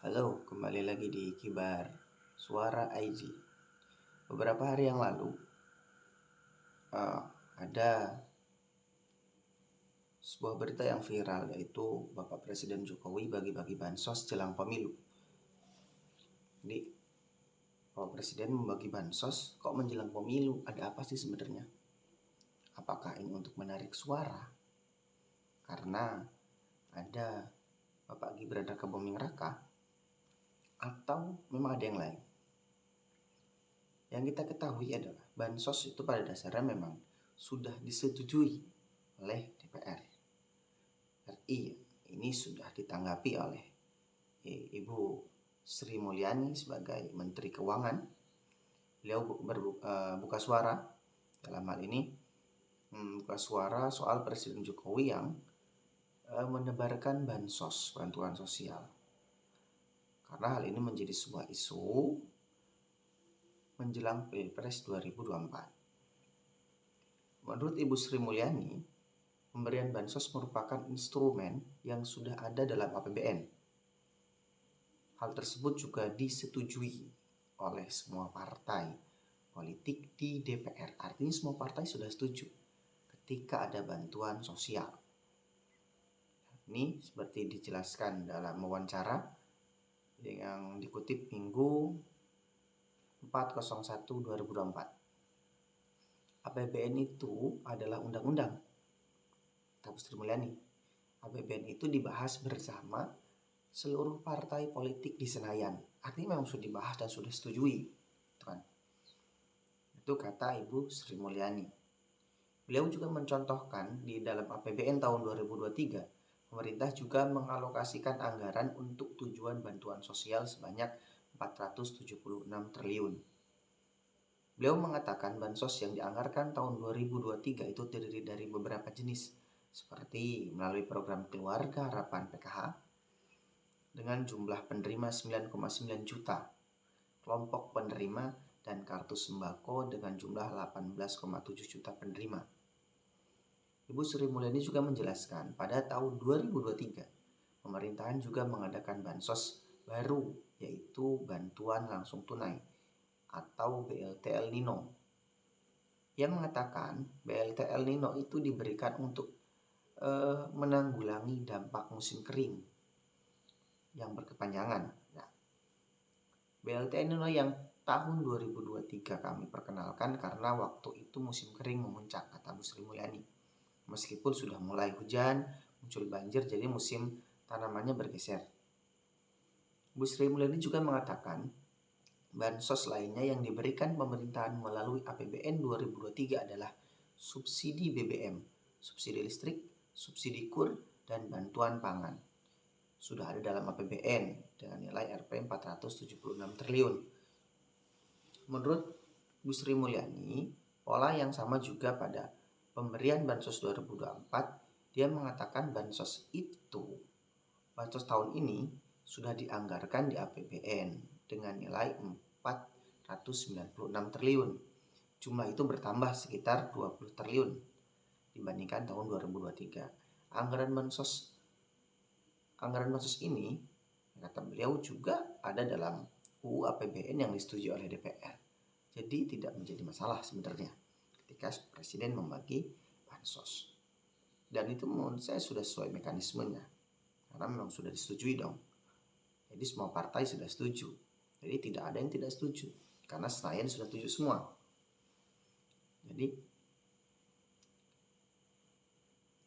Halo, kembali lagi di Kibar Suara IG. Beberapa hari yang lalu ada sebuah berita yang viral, yaitu Bapak Presiden Jokowi bagi-bagi bansos jelang pemilu. Jadi Bapak Presiden membagi bansos kok menjelang pemilu? Ada apa sih sebenarnya? Apakah ini untuk menarik suara? Karena ada Bapak Gibran Rakabuming Raka, atau memang ada yang lain? Yang kita ketahui adalah bansos itu pada dasarnya memang sudah disetujui oleh DPR RI. Ini sudah ditanggapi oleh Ibu Sri Mulyani sebagai Menteri Keuangan. Beliau buka suara dalam hal ini, buka suara soal Presiden Jokowi yang menebarkan bansos, bantuan sosial. Karena hal ini menjadi sebuah isu menjelang Pilpres 2024. Menurut Ibu Sri Mulyani, pemberian bansos merupakan instrumen yang sudah ada dalam APBN. Hal tersebut juga disetujui oleh semua partai politik di DPR. Artinya semua partai sudah setuju ketika ada bantuan sosial. Ini seperti dijelaskan dalam wawancara yang dikutip Minggu 4/01/2024. APBN itu adalah undang-undang. Kata Sri Mulyani, APBN itu dibahas bersama seluruh partai politik di Senayan. Artinya memang sudah dibahas dan sudah setujui. Itu kata Ibu Sri Mulyani. Beliau juga mencontohkan di dalam APBN tahun 2023, pemerintah juga mengalokasikan anggaran untuk tujuan bantuan sosial sebanyak 476 triliun. Beliau mengatakan bansos yang dianggarkan tahun 2023 itu terdiri dari beberapa jenis, seperti melalui program Keluarga Harapan PKH dengan jumlah penerima 9,9 juta, kelompok penerima dan kartu sembako dengan jumlah 18,7 juta penerima. Ibu Sri Mulyani juga menjelaskan pada tahun 2023, pemerintahan juga mengadakan bansos baru, yaitu bantuan langsung tunai atau BLT El Nino, yang mengatakan BLT El Nino itu diberikan untuk menanggulangi dampak musim kering yang berkepanjangan. Nah, BLT El Nino yang tahun 2023 kami perkenalkan karena waktu itu musim kering memuncak, kata Bu Sri Mulyani. Meskipun sudah mulai hujan, muncul banjir, jadi musim tanamannya bergeser. Bu Sri Mulyani juga mengatakan bansos lainnya yang diberikan pemerintahan melalui APBN 2023 adalah subsidi BBM, subsidi listrik, subsidi KUR, dan bantuan pangan. Sudah ada dalam APBN dengan nilai Rp 476 triliun. Menurut Bu Sri Mulyani, pola yang sama juga pada pemberian bansos 2024. Dia mengatakan bansos tahun ini sudah dianggarkan di APBN dengan nilai 496 triliun. Jumlah itu bertambah sekitar 20 triliun dibandingkan tahun 2023. Anggaran bansos ini, kata beliau, juga ada dalam UU APBN yang disetujui oleh DPR. Jadi tidak menjadi masalah sebenarnya ketika Presiden membagi bansos. Dan itu menurut saya sudah sesuai mekanismenya, karena memang sudah disetujui dong. Jadi semua partai sudah setuju. Jadi tidak ada yang tidak setuju, karena Senayan sudah setuju semua. Jadi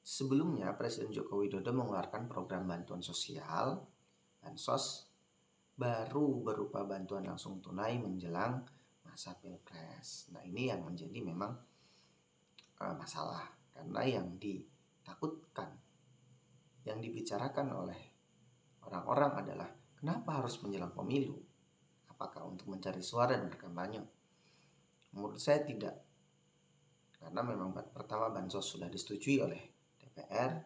sebelumnya Presiden Joko Widodo mengeluarkan program bantuan sosial, bansos, baru berupa bantuan langsung tunai menjelang masa Pilpres. Nah, ini yang menjadi memang masalah, karena yang ditakutkan, yang dibicarakan oleh orang-orang adalah kenapa harus menjelang pemilu? Apakah untuk mencari suara dan berkampanye? Menurut saya tidak. Karena memang pertama bansos sudah disetujui oleh DPR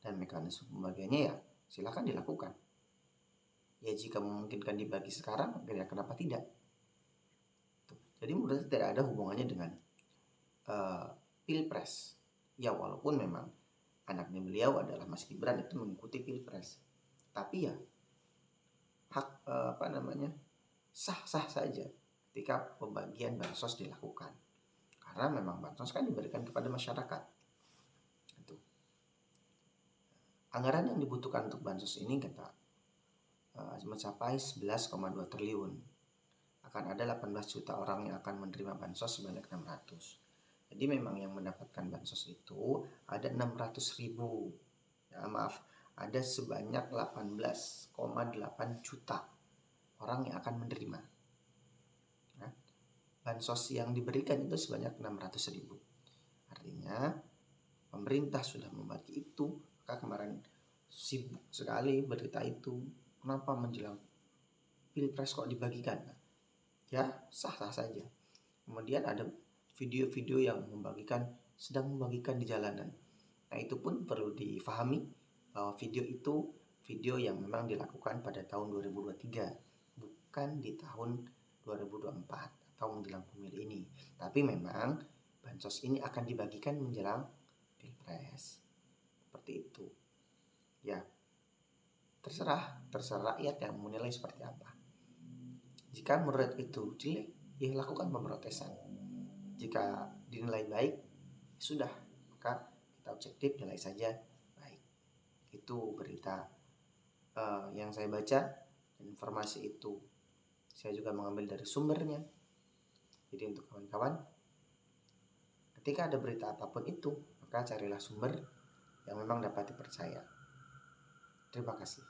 dan mekanisme pembagiannya ya silakan dilakukan. Ya jika memungkinkan dibagi sekarang, ya kenapa tidak? Jadi menurut saya tidak ada hubungannya dengan Pilpres. Ya walaupun memang anaknya beliau adalah Mas Gibran itu mengikuti Pilpres. Tapi ya sah-sah saja ketika pembagian bansos dilakukan. Karena memang bansos kan diberikan kepada masyarakat. Itu. Anggaran yang dibutuhkan untuk bansos ini mencapai 11,2 triliun. Akan ada 18 juta orang yang akan menerima bansos sebanyak 600. Jadi memang yang mendapatkan bansos itu ada 600.000. Ya, maaf, ada sebanyak 18,8 juta orang yang akan menerima. Nah, bansos yang diberikan itu sebanyak 600.000. Artinya pemerintah sudah membagi itu. Maka kemarin sibuk sekali berita itu. Kenapa menjelang Pilpres kok dibagikan? Ya, sah-sah saja. Kemudian ada video-video yang sedang membagikan di jalanan. Nah, itu pun perlu difahami bahwa video itu video yang memang dilakukan pada tahun 2023, bukan di tahun 2024 atau menjelang pemilu ini. Tapi memang bansos ini akan dibagikan menjelang Pilpres. Seperti itu. Ya, terserah rakyat yang menilai seperti apa. Jika menurut itu jelek, ya lakukan pemrotesan. Jika dinilai baik, sudah, maka kita objektif nilai saja baik. Itu berita yang saya baca, dan informasi itu saya juga mengambil dari sumbernya. Jadi untuk kawan-kawan, ketika ada berita apapun itu, maka carilah sumber yang memang dapat dipercaya. Terima kasih.